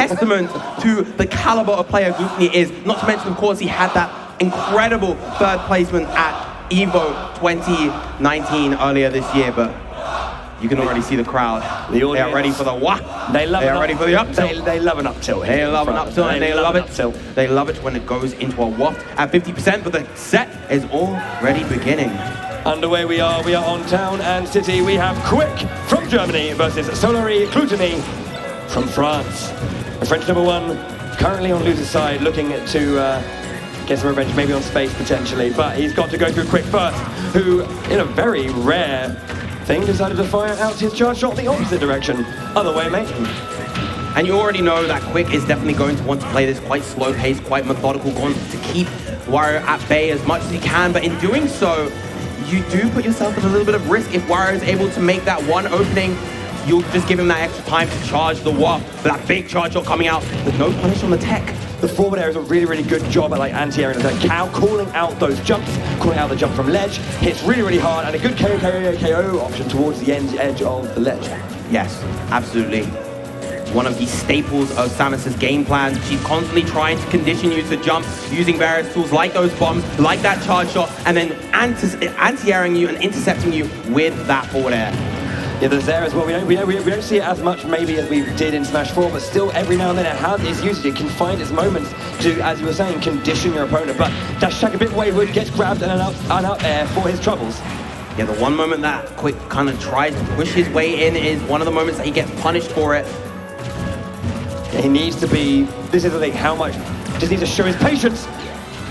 testament to the caliber of player Glutonny is. Not to mention, of course, he had that incredible third placement at EVO 2019 earlier this year, but you can already see the crowd. They are ready for the what? They are ready for the up tilt. They love an up tilt. They love an up tilt, and they love it. They love it when it goes into a waft at 50%, but the set is already beginning. Underway we are on Town and City. We have quiK from Germany versus Solary Glutonny from France. The French #1, currently on loser's side, looking to get some revenge, maybe on space potentially, but he's got to go through quiK first, who, in a very rare thing, decided to fire out his charge shot the opposite direction. Other way, mate. And you already know that quiK is definitely going to want to play this quite slow-paced, quite methodical, going to keep Wario at bay as much as he can, but in doing so, you do put yourself at a little bit of risk. If Wario is able to make that one opening, you'll just give him that extra time to charge the waft, that big charge shot coming out with no punish on the tech. The forward air is a really, really good job at anti-airing the cow, calling out those jumps, calling out the jump from ledge. Hits really, really hard, and a good KO option towards the edge of the ledge. Yes, absolutely. One of the staples of Samus's game plans. She's constantly trying to condition you to jump using various tools like those bombs, like that charge shot, and then anti-airing you and intercepting you with that forward air. Yeah, there's there as well. We don't see it as much maybe as we did in Smash 4, but still every now and then it has its usage. It can find its moments to, as you were saying, condition your opponent. But dash attack a bit wayward, gets grabbed and an up air for his troubles. Yeah, the one moment that quiK kind of tries to push his way in is one of the moments that he gets punished for it. Yeah, he needs to be, this is the thing, how much, just needs to show his patience.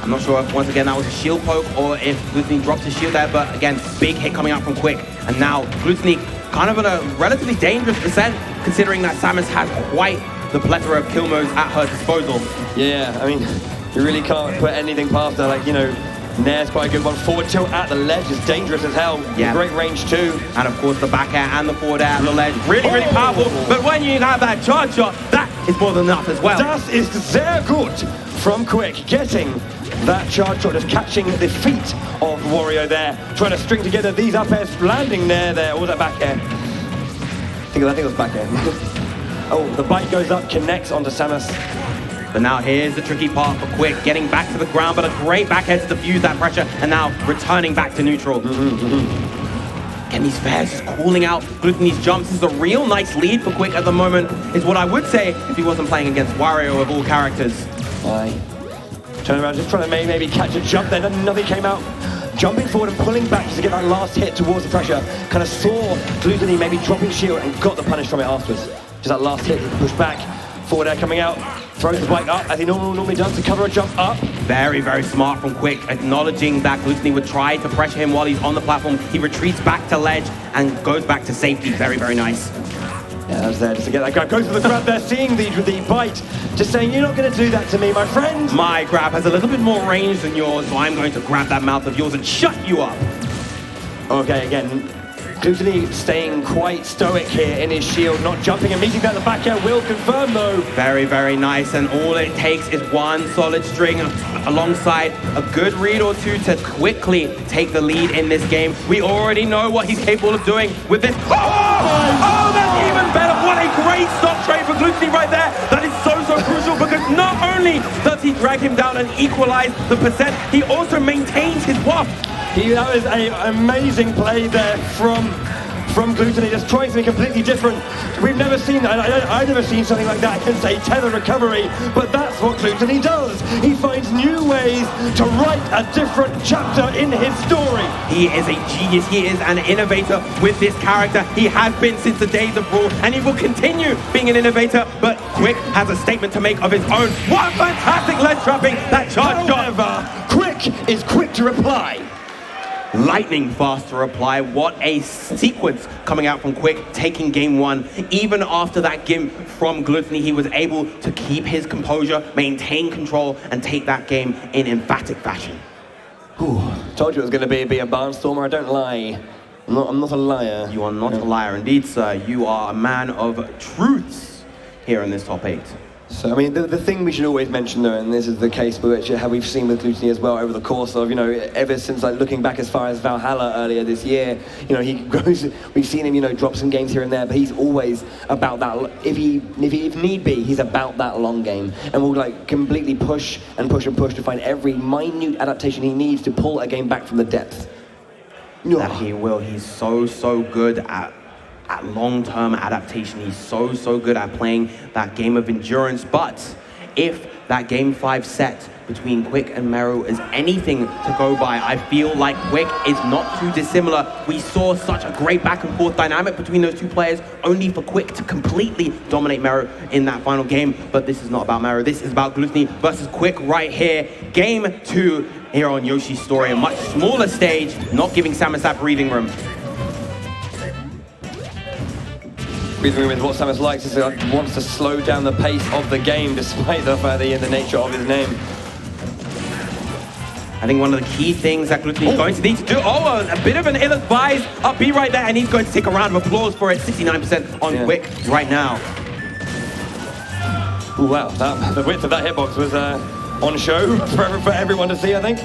I'm not sure if, once again, that was a shield poke or if Glutonny dropped his shield there, but again, big hit coming out from quiK. And now Glutonny kind of in a relatively dangerous percent, considering that Samus has quite the plethora of kill modes at her disposal. Yeah, I mean, you really can't put anything past her. Like, you know, Nair's quite a good one. Forward tilt at the ledge is dangerous as hell. Yeah. Great range too. And of course the back air and the forward air at the ledge. Really, really powerful. But when you have that charge shot, that is more than enough as well. Das ist sehr gut from quiK, getting that charge shot, just catching the feet of Wario there, trying to string together these up airs, landing there, or was that back air? I think it was back air. Oh, the bite goes up, connects onto Samus. But now here's the tricky part for quiK, getting back to the ground, but a great back air to diffuse that pressure, and now returning back to neutral. And these fairs just calling out Glutonny's jumps. This is a real nice lead for quiK at the moment, is what I would say if he wasn't playing against Wario of all characters. Aye. Turn around, just trying to maybe catch a jump there, nothing came out. Jumping forward and pulling back just to get that last hit towards the pressure. Kind of saw Glutonny maybe dropping shield and got the punish from it afterwards. Just that last hit, push back, forward air coming out, throws the bike up as he normally does to cover a jump up. Very, very smart from quiK, acknowledging that Glutonny would try to pressure him while he's on the platform. He retreats back to ledge and goes back to safety. Very, very nice. Yeah, that's there just to get that grab. Goes for the grab there, seeing the bite. Just saying, you're not going to do that to me, my friend. My grab has a little bit more range than yours, so I'm going to grab that mouth of yours and shut you up. Okay, again, Glutonny staying quite stoic here in his shield, not jumping and meeting that the back air will confirm though. Very, very nice, and all it takes is one solid string alongside a good read or two to quickly take the lead in this game. We already know what he's capable of doing with this. Oh, that's even better. What a great stop trade for Glutonny right there. That is so crucial because not only does he drag him down and equalize the percent, he also maintains his waft. That was an amazing play there from Glutonny, just trying something completely different. We've never seen that. I've never seen something like that against a tether recovery, but that's what Glutonny does. He finds new ways to write a different chapter in his story. He is a genius. He is an innovator with this character. He has been since the days of Brawl, and he will continue being an innovator, but quiK has a statement to make of his own. What fantastic ledge trapping that charge shot. However, quiK is quick to reply. Lightning fast to reply. What a sequence coming out from quiK, taking game one. Even after that game from Glutonny, he was able to keep his composure, maintain control, and take that game in emphatic fashion. Ooh, told you it was going to be a barnstormer. I don't lie. I'm not a liar. You are not a liar indeed, sir. You are a man of truths here in this top 8. So, I mean, the thing we should always mention, though, and this is the case with how we've seen with Glutonny as well over the course of, ever since, like, looking back as far as Valhalla earlier this year, he goes, we've seen him, drop some games here and there, but he's always about that, if need be, he's about that long game, and will, like, completely push and push and push to find every minute adaptation he needs to pull a game back from the depths. That he will. He's so good at long-term adaptation. He's so good at playing that game of endurance. But if that game 5 set between quiK and myR is anything to go by, I feel like quiK is not too dissimilar. We saw such a great back and forth dynamic between those two players, only for quiK to completely dominate myR in that final game. But this is not about myR. This is about Glutonny versus quiK right here. Game 2 here on Yoshi's Story, a much smaller stage, not giving Samus that breathing room. Breathing room is what Samus likes, is he wants to slow down the pace of the game, despite the fact that the nature of his name. I think one of the key things that Glutonny is going to need to do, a bit of an ill-advised up B right there, and he's going to take a round of applause for it. 69% on quiK right now. Ooh, wow, the width of that hitbox was on show for everyone to see, I think.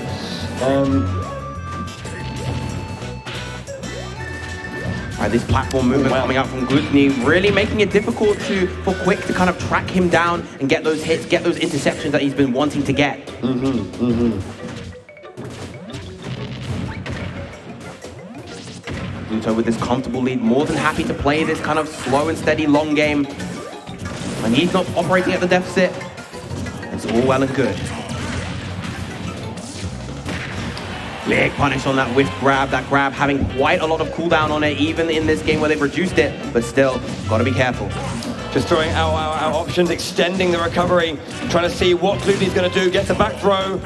This platform movement coming out from Glutonny, really making it difficult for quiK to kind of track him down and get those hits, get those interceptions that he's been wanting to get. Gluto with this comfortable lead, more than happy to play this kind of slow and steady long game. When he's not operating at the deficit, it's all well and good. Big punish on that whiff grab, that grab having quite a lot of cooldown on it, even in this game where they've reduced it, but still, gotta be careful. Just throwing out options, extending the recovery, trying to see what Glutonny's gonna do, gets a back throw.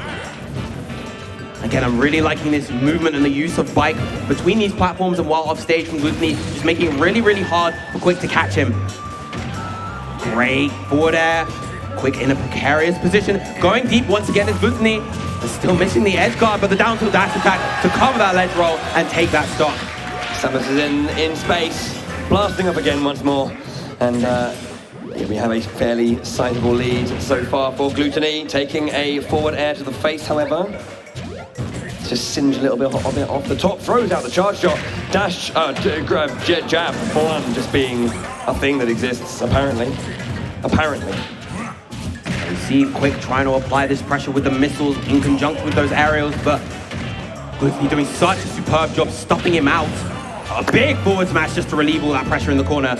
Again, I'm really liking this movement and the use of bike between these platforms and while off stage from Glutonny, just making it really hard for quiK to catch him. Great forward air, quiK in a precarious position, going deep once again is Glutonny. Still missing the edge guard, but the down tilt dash attack to cover that ledge roll and take that stock. Samus is in space, blasting up again once more. And we have a fairly sizable lead so far for Glutonny, taking a forward air to the face, however. Just singe a little bit off the top, throws out the charge shot, dash, grab, jab, one just being a thing that exists, apparently. We see quiK trying to apply this pressure with the missiles in conjunction with those aerials, but Glutonny doing such a superb job stopping him out. A big forward smash just to relieve all that pressure in the corner.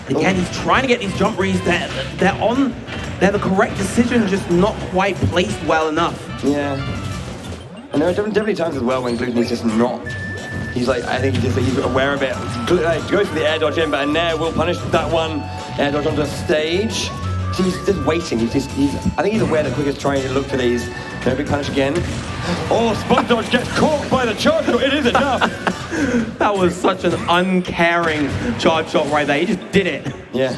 Again, he's trying to get these jump reads. They're the correct decision, just not quite placed well enough. Yeah. And there are definitely times as well when Glutonny's just not. He's like, I think he's aware of it. Goes for the air dodge in, but Nair will punish that one. Air dodge onto the stage. So he's just waiting. I think he's aware that quiK is trying to look for these. No big punish again. Oh, spot dodge gets caught by the charge shot. It is enough. That was such an uncaring charge shot right there. He just did it. Yeah.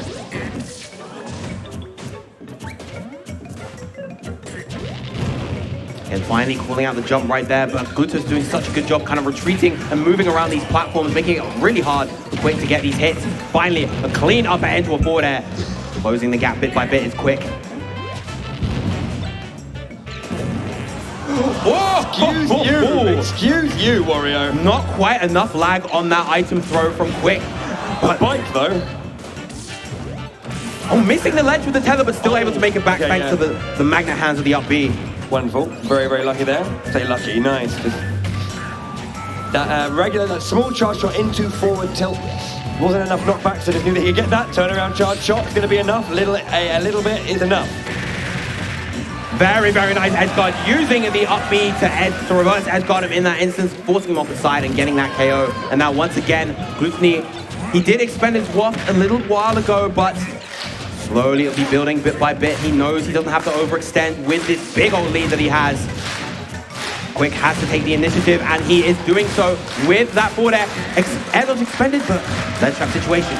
And finally calling out the jump right there, but Gluto's doing such a good job kind of retreating and moving around these platforms, making it really hard for quiK to get these hits. Finally, a clean up air into a forward air. Closing the gap bit by bit is quiK. Excuse you, Wario. Not quite enough lag on that item throw from quiK. But bike, though. Oh, missing the ledge with the tether, but still able to make it back thanks to the magnet hands of the up B. Wonderful. Very lucky there. Say lucky. Nice. Just that regular, small charge shot into forward tilt. Wasn't enough knockback, so just knew that he'd get that turnaround charge shot. It's going to be enough. A little bit is enough. Very nice edge guard, using the up B to reverse edge guard him in that instance, forcing him off the side and getting that KO. And now once again, Glutonny, he did expend his waft a little while ago, but slowly it'll be building bit by bit. He knows he doesn't have to overextend with this big old lead that he has. quiK has to take the initiative, and he is doing so with that forward air. Air dodge expended, but ledge trap situation.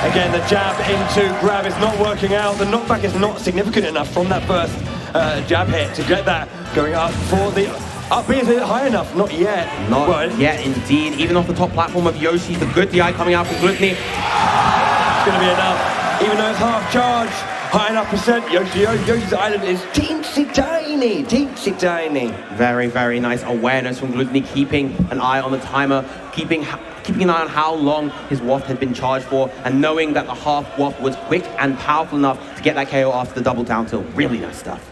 Again, the jab into grab is not working out. The knockback is not significant enough from that first jab hit to get that going up for the up B. Is it high enough? Not yet. Not yet, indeed. Even off the top platform of Yoshi, the good DI coming out from Glutonny. It's going to be enough. Even though it's hard. High enough percent. Yoshi's island is teensy tiny, teensy tiny. Very, very nice awareness from Glutonny, keeping an eye on the timer, keeping an eye on how long his waft had been charged for, and knowing that the half waft was quick and powerful enough to get that KO after the double down tilt. Really nice stuff.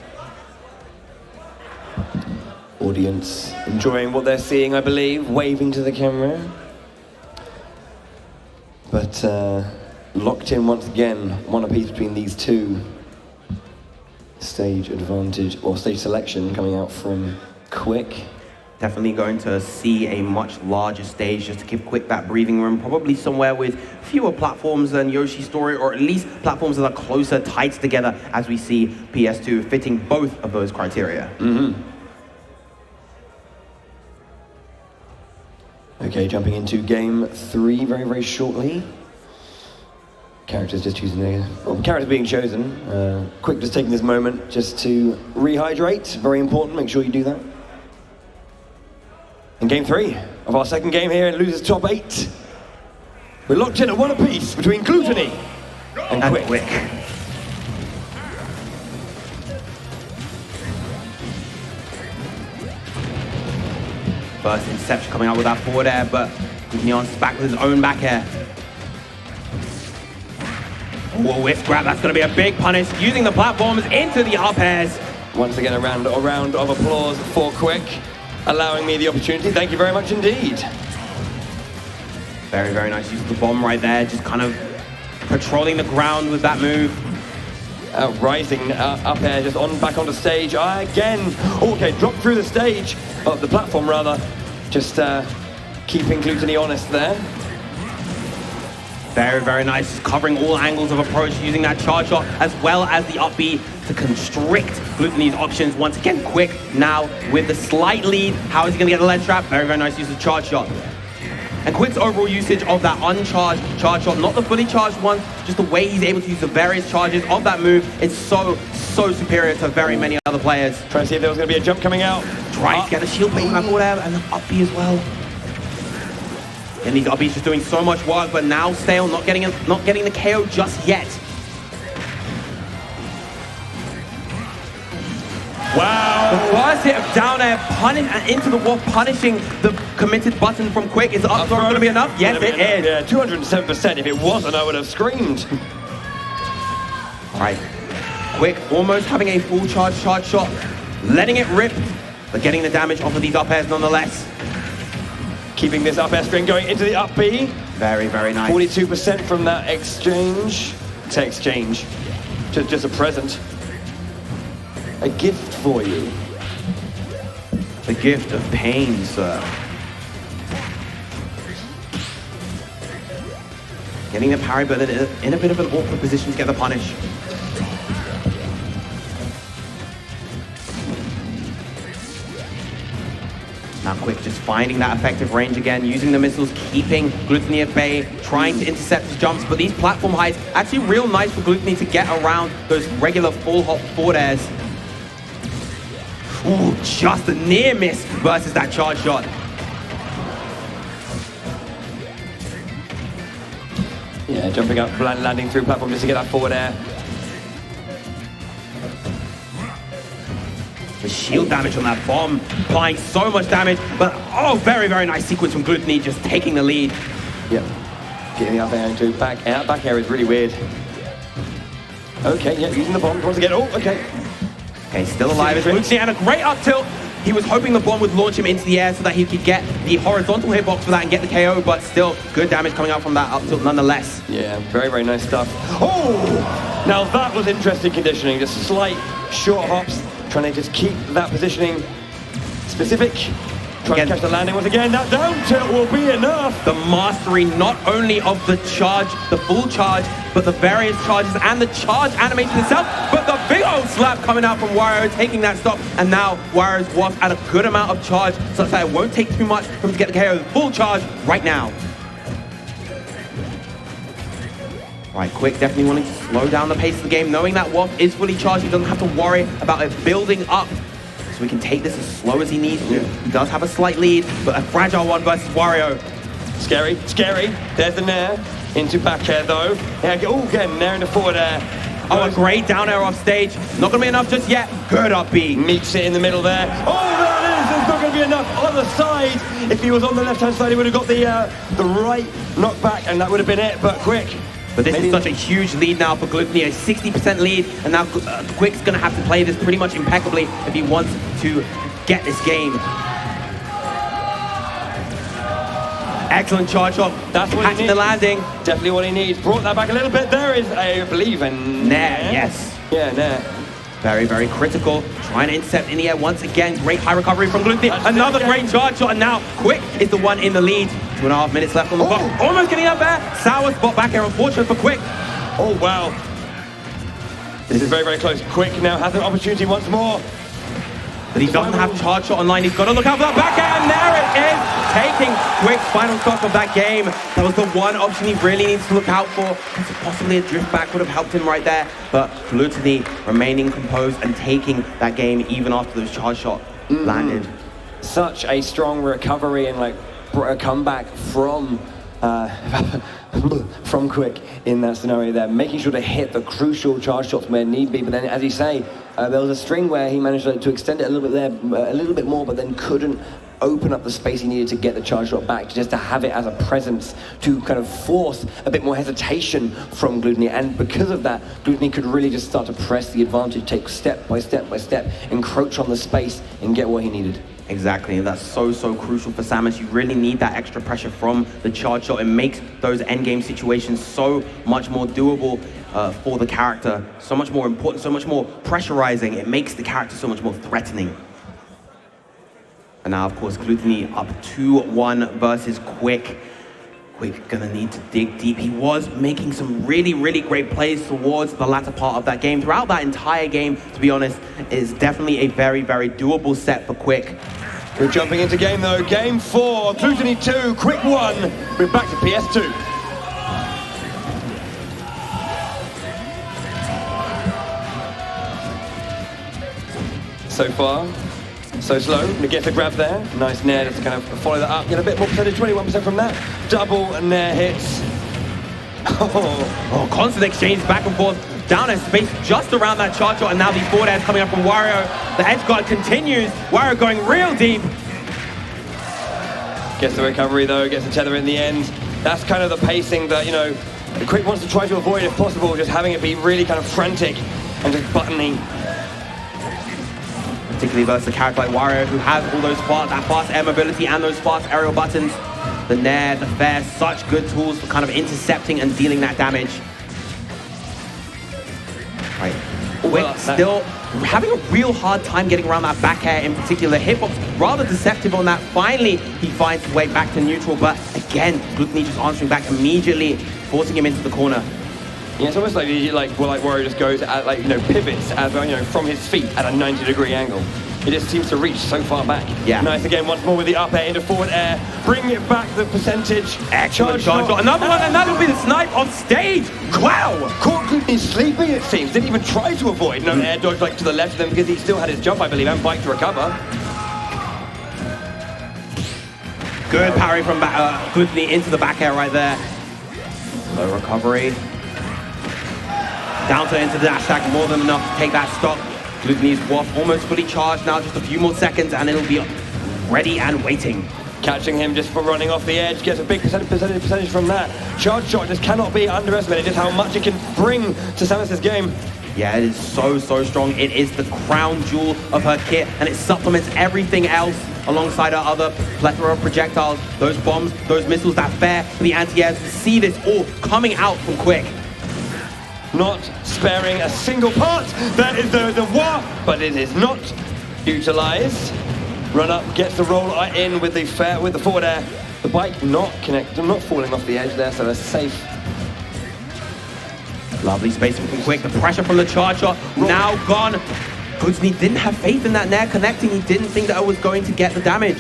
Audience enjoying what they're seeing, I believe, waving to the camera. But locked in once again, one apiece between these two. Stage advantage, or stage selection coming out from quiK. Definitely going to see a much larger stage just to give quiK that breathing room, probably somewhere with fewer platforms than Yoshi's Story, or at least platforms that are closer, tight together, as we see PS2 fitting both of those criteria. Okay, jumping into game 3 very, very shortly. Characters just choosing their... Well, characters being chosen. quiK just taking this moment just to rehydrate. Very important, make sure you do that. In game 3 of our second game here in Losers Top 8. We're locked in at one apiece between Glutonny and quiK. First Inception coming out with that forward air, but Neon's back with his own back air. Oh, whiff grab, that's going to be a big punish, using the platforms into the up airs. Once again, a round of applause for quiK, allowing me the opportunity. Thank you very much indeed. Very, very nice use of the bomb right there, just kind of patrolling the ground with that move. Rising up air, just back onto stage again. Okay, drop through the stage, the platform rather. Just keeping Glutonny honest there. Very, very nice. Just covering all angles of approach, using that charge shot as well as the up B to constrict Glutonny's options. Once again, quiK now with the slight lead. How is he going to get the ledge trap? Very, very nice use of charge shot. And quiK's overall usage of that uncharged charge shot, not the fully charged one, just the way he's able to use the various charges of that move, is so superior to very many other players. Trying to see if there was going to be a jump coming out. Trying to get a shield bait from that forward air and the up B as well. And these up Bs just doing so much work, but now stale, not getting the KO just yet. Wow! The first hit of down air into the wall, punishing the committed button from quiK. Is the up throw going to be enough? Yes, it is. Yeah, 207%. If it wasn't, I would have screamed. All right, quiK almost having a full charge shot, letting it rip, but getting the damage off of these up airs nonetheless. Keeping this up air string going into the up B. Very, very nice. 42% from that exchange. Just a present. A gift for you. The gift of pain, sir. Getting the parry, but in a bit of an awkward position to get the punish. Now quiK just finding that effective range again, using the missiles, keeping Glutonny at bay, trying to intercept his jumps, but these platform heights actually real nice for Glutonny to get around those regular full hop forward airs. Ooh, just a near miss versus that charge shot. Yeah, jumping up, landing through platform just to get that forward air. The shield damage on that bomb, applying so much damage, but oh, very, very nice sequence from Glutonny, just taking the lead. Yep, getting the up air into back air. Back air is really weird. Okay, yeah, using the bomb once again. Oh, okay. Okay, still alive is Glutonny, and a great up tilt. He was hoping the bomb would launch him into the air so that he could get the horizontal hitbox for that and get the KO, but still good damage coming out from that up tilt nonetheless. Yeah, very, very nice stuff. Oh! Now that was interesting conditioning, just slight short hops, trying to just keep that positioning specific. Trying to catch the landing once again. That down tilt will be enough. The mastery not only of the charge, the full charge, but the various charges and the charge animation itself, but the big old slap coming out from Wario, taking that stop, and now Wario's waft at a good amount of charge, such that it won't take too much for him to get the KO. Full charge right now. Right, quiK definitely wanting to slow down the pace of the game, knowing that waft is fully charged. He doesn't have to worry about it building up. So we can take this as slow as he needs to. He does have a slight lead, but a fragile one versus Wario. Scary, scary. There's the nair. Into back air though. Yeah, oh, again, nair into forward air. Oh, a great down air off stage. Not gonna be enough just yet. Good up B. Meets it in the middle there. Oh, there it is. There's not going to be enough on the side. If he was on the left-hand side, he would have got the right knockback, and that would have been it. But quiK. But this is such a huge lead now for Glutonny, a 60% lead, and now quiK's gonna have to play this pretty much impeccably if he wants to get this game. Excellent charge shot. That's what catching the landing. Definitely what he needs. Brought that back a little bit. There is, I believe, a nair. Yes. Yeah, nair. Very, very critical. Trying to intercept in the air once again. Great high recovery from Glutonny. Another great charge shot, and now quiK is the one in the lead. 2.5 minutes left on the clock. Almost getting up there. Sour spot back here, unfortunate for quiK. Oh, wow. This is very, very close. quiK now has an opportunity once more. But he doesn't have charge shot online. He's got to look out for that back air, and there it is. Taking quiK's final stock of that game. That was the one option he really needs to look out for. Possibly a drift back would have helped him right there. But Glutonny remaining composed and taking that game even after those charge shot landed. Such a strong recovery and like a comeback from quiK in that scenario there, making sure to hit the crucial charge shots where need be. But then, as you say, there was a string where he managed to extend it a little bit there, a little bit more, but then couldn't open up the space he needed to get the charge shot back, just to have it as a presence to kind of force a bit more hesitation from Glutonny. And because of that, Glutonny could really just start to press the advantage, take step by step by step, encroach on the space and get what he needed. Exactly, and that's so crucial for Samus. You really need that extra pressure from the charge shot. It makes those endgame situations so much more doable for the character, so much more important, so much more pressurizing. It makes the character so much more threatening. And now, of course, Glutonny up 2-1 versus quiK. quiK gonna need to dig deep. He was making some really great plays towards the latter part of that game. Throughout that entire game, to be honest, is definitely a very doable set for quiK. We're jumping into game though. Game 4, Glutonny 2, quiK 1. We're back to PS2. So far, so slow. He gets a grab there. Nice nair just to kind of follow that up. Get a bit more percentage, 21% from that. Double nair hits. Oh, constant exchange back and forth. Down in space just around that charge shot, and now these forward airs coming up from Wario. The edge guard continues. Wario going real deep. Gets the recovery though, gets the tether in the end. That's kind of the pacing that, you know, quiK wants to try to avoid if possible, just having it be really kind of frantic and just buttoning. Particularly versus a character like Wario, who has all those that fast air mobility and those fast aerial buttons. The nair, the fair, such good tools for kind of intercepting and dealing that damage. Right, quiK still having a real hard time getting around that back air in particular. Hitbox rather deceptive on that. Finally, he finds his way back to neutral, but again, Glutonny just answering back immediately, forcing him into the corner. Yeah, it's almost like Wario just goes at, like, you know, pivots as, you know, from his feet at a 90-degree angle. It just seems to reach so far back. Yeah. Nice again, once more with the up air into forward air. Bring it back the percentage. Excellent charge shot. Another one, and that'll be the snipe on stage. Wow! Caught Glutonny sleeping, it seems. Didn't even try to avoid. No air dodge like to the left of them because he still had his jump, I believe, and bike to recover. Good parry from Glutonny into the back air right there. Low recovery. Down to into the dash attack, more than enough to take that stock. Glutonny's waft almost fully charged now, just a few more seconds and it'll be ready and waiting. Catching him just for running off the edge, gets a big percentage from that. Charge shot just cannot be underestimated, just how much it can bring to Samus' game. Yeah, it is so strong. It is the crown jewel of her kit, and it supplements everything else alongside her other plethora of projectiles. Those bombs, those missiles, that fair for the anti-airs. See this all coming out from quiK. Not sparing a single part. That is the war, but it is not utilized. Run up, gets the roll in with the forward air. The bike not falling off the edge there, so they're safe. Lovely spacing from quiK. The pressure from the charge shot now gone. Glutonny didn't have faith in that nair connecting. He didn't think that it was going to get the damage.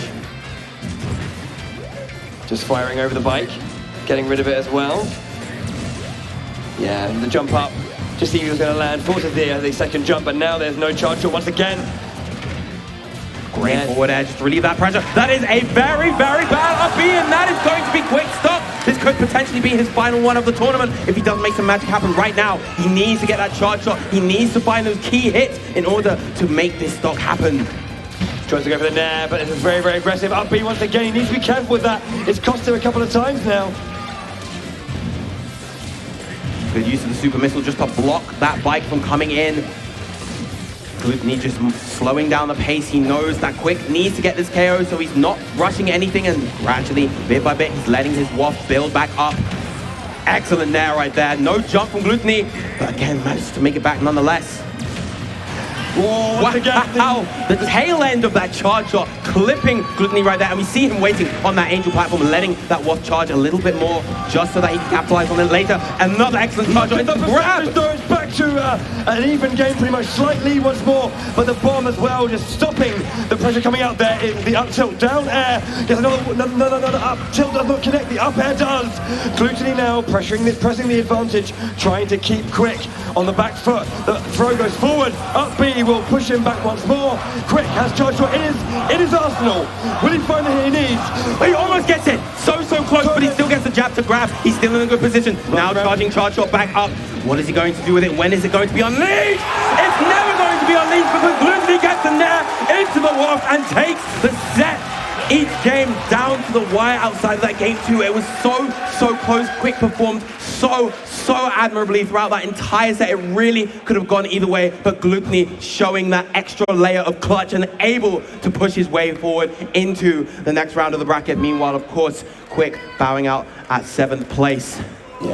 Just firing over the bike, getting rid of it as well. Yeah, the jump up, just see he was going to land, forces the second jump, but now there's no charge shot once again. Great forward air, just relieve that pressure. That is a very bad up B, and that is going to be quick stop. This could potentially be his final one of the tournament if he doesn't make some magic happen right now. He needs to get that charge shot. He needs to find those key hits in order to make this stock happen. Tries to go for the nair, but this is very, very aggressive. Up B once again, he needs to be careful with that. It's cost him a couple of times now. Good use of the super missile just to block that bike from coming in. Glutonny just slowing down the pace. He knows that quiK needs to get this KO, so he's not rushing anything, and gradually, bit by bit, he's letting his waft build back up. Excellent nair right there. No jump from Glutonny, but again, managed to make it back nonetheless. Whoa, wow, the tail end of that charge shot clipping Glutonny right there, and we see him waiting on that angel platform and letting that waft charge a little bit more just so that he can capitalize on it later. Another excellent charge shot. Grab! It's back to an even game, pretty much slight lead once more, but the bomb as well, just stopping the pressure coming out there. The up tilt, down air, there's another up tilt does not connect, the up air does. Glutonny now pressing the advantage, trying to keep quiK on the back foot. The throw goes forward, up B will push him back once more. quiK has charge shot in his arsenal. Will he find the hit he needs? He almost gets it. So close, but he still gets the jab to grab. He's still in a good position. Now charging charge shot back up. What is he going to do with it? When is it going to be unleashed? It's never going to be unleashed because Glutonny gets the nair into the waft and takes the set. Each game down to the wire outside of that game 2. It was so close. quiK performed so admirably throughout that entire set. It really could have gone either way, but Glutonny showing that extra layer of clutch and able to push his way forward into the next round of the bracket. Meanwhile, of course, quiK bowing out at 7th place.